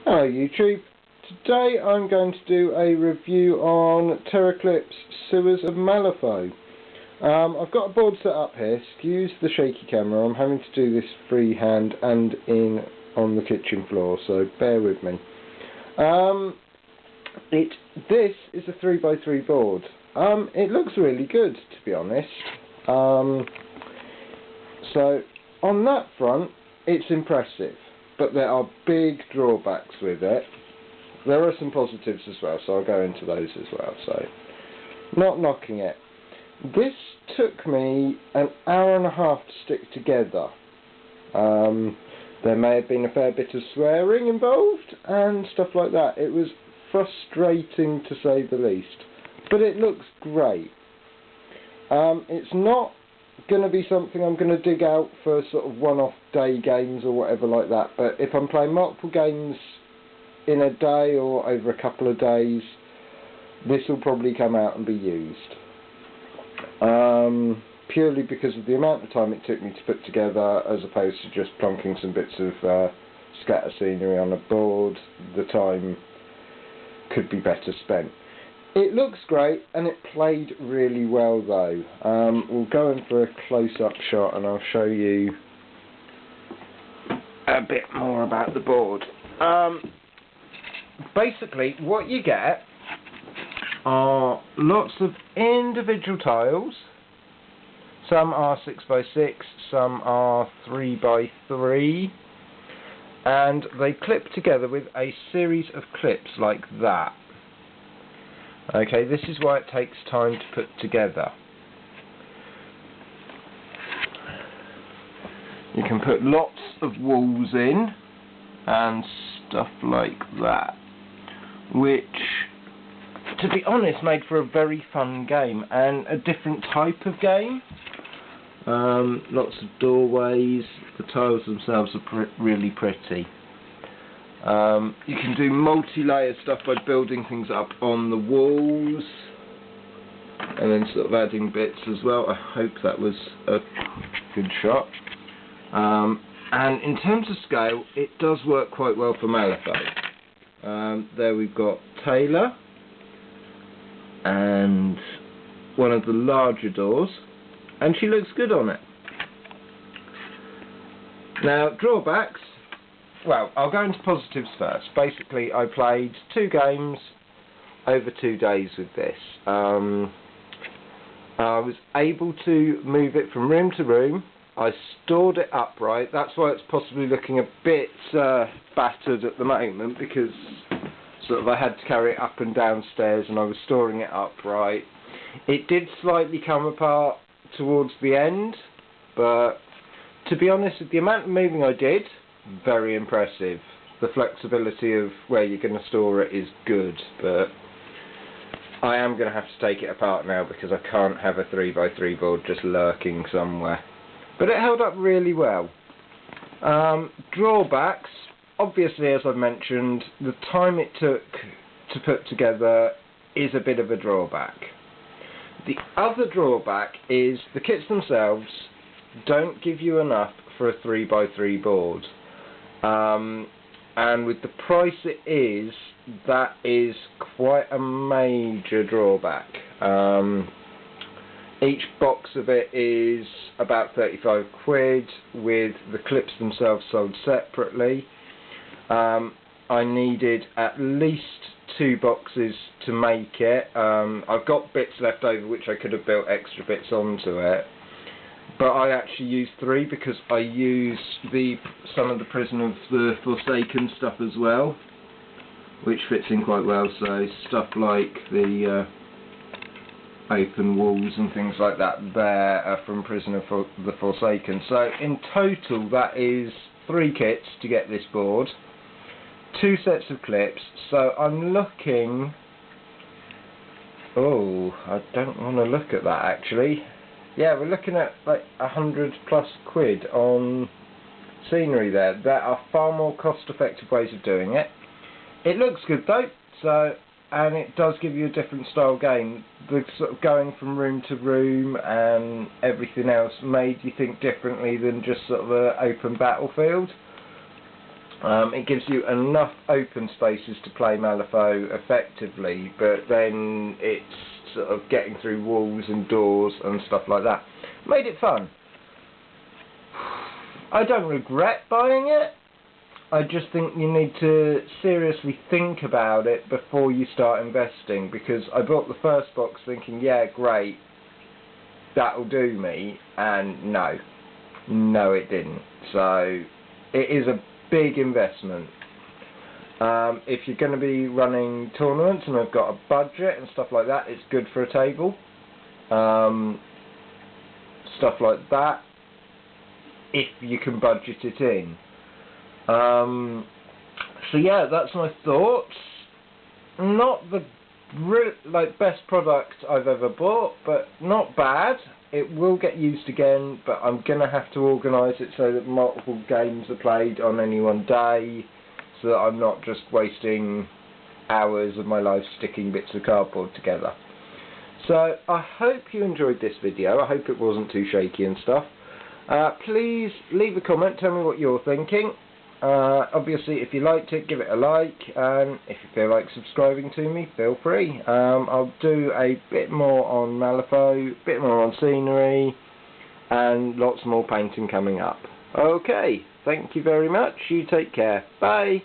Hello YouTube, today I'm going to do a review on Terraclips Sewers of Malifaux. I've got a board set up here, excuse the shaky camera, I'm having to do this freehand and on the kitchen floor, so bear with me. This is a 3x3 board. It looks really good, to be honest. So on that front, it's impressive. But there are big drawbacks with it. There are some positives as well, so I'll go into those as well. So, not knocking it. This took me an hour and a half to stick together. There may have been a fair bit of swearing involved and stuff like that. It was frustrating to say the least. But it looks great. It's not going to be something I'm going to dig out for sort of one-off day games or whatever like that, but if I'm playing multiple games in a day or over a couple of days, this will probably come out and be used. Purely because of the amount of time it took me to put together as opposed to just plonking some bits of scatter scenery on a board. The time could be better spent. It looks great, and it played really well though. We'll go in for a close-up shot and I'll show you a bit more about the board. Basically, what you get are lots of individual tiles. Some are 6x6, some are 3x3, and they clip together with a series of clips like that. Okay, this is why it takes time to put together. You can put lots of walls in and stuff like that, which, to be honest, made for a very fun game and a different type of game. Lots of doorways, the tiles themselves are really pretty. You can do multi-layer stuff by building things up on the walls and then sort of adding bits as well. I hope that was a good shot. And in terms of scale, it does work quite well for Malifaux. There we've got Taylor and one of the larger doors, and she looks good on it. Now, drawbacks. Well, I'll go into positives first. Basically, I played 2 games over 2 days with this. I was able to move it from room to room. I stored it upright. That's why it's possibly looking a bit battered at the moment, because sort of I had to carry it up and downstairs and I was storing it upright. It did slightly come apart towards the end, but to be honest, with the amount of moving I did, very impressive. The flexibility of where you're going to store it is good, but I am going to have to take it apart now because I can't have a 3x3 board just lurking somewhere. But it held up really well. Drawbacks, obviously, as I've mentioned, the time it took to put together is a bit of a drawback. The other drawback is the kits themselves don't give you enough for a 3x3 board. And with the price it is, that is quite a major drawback. Each box of it is about 35 quid, with the clips themselves sold separately. I needed at least 2 boxes to make it. I've got bits left over which I could have built extra bits onto it. But I actually used 3 because I used some of the Prison of the Forsaken stuff as well, which fits in quite well. So stuff like the open walls and things like that there are from Prison of the Forsaken. So in total that is 3 kits to get this board, 2 sets of clips. So I'm looking... oh, I don't want to look at that actually. Yeah, we're looking at like 100+ quid on scenery there. There are far more cost-effective ways of doing it. It looks good though, and it does give you a different style game. The sort of going from room to room and everything else made you think differently than just sort of an open battlefield. It gives you enough open spaces to play Malifaux effectively, but then it's sort of getting through walls and doors and stuff like that. Made it fun. I don't regret buying it. I just think you need to seriously think about it before you start investing, because I bought the first box thinking, yeah, great, that'll do me, and no it didn't. So it is a big investment. If you're going to be running tournaments and I've got a budget and stuff like that, it's good for a table. Stuff like that, if you can budget it in. So yeah, that's my thoughts. Not the best product I've ever bought, but not bad. It will get used again, but I'm going to have to organise it so that multiple games are played on any one day, so that I'm not just wasting hours of my life sticking bits of cardboard together. So I hope you enjoyed this video. I hope it wasn't too shaky and stuff. Please leave a comment, tell me what you're thinking. Obviously, if you liked it, give it a like, and if you feel like subscribing to me, feel free. I'll do a bit more on Malifaux, a bit more on scenery, and lots more painting coming up. Okay, thank you very much. You take care. Bye.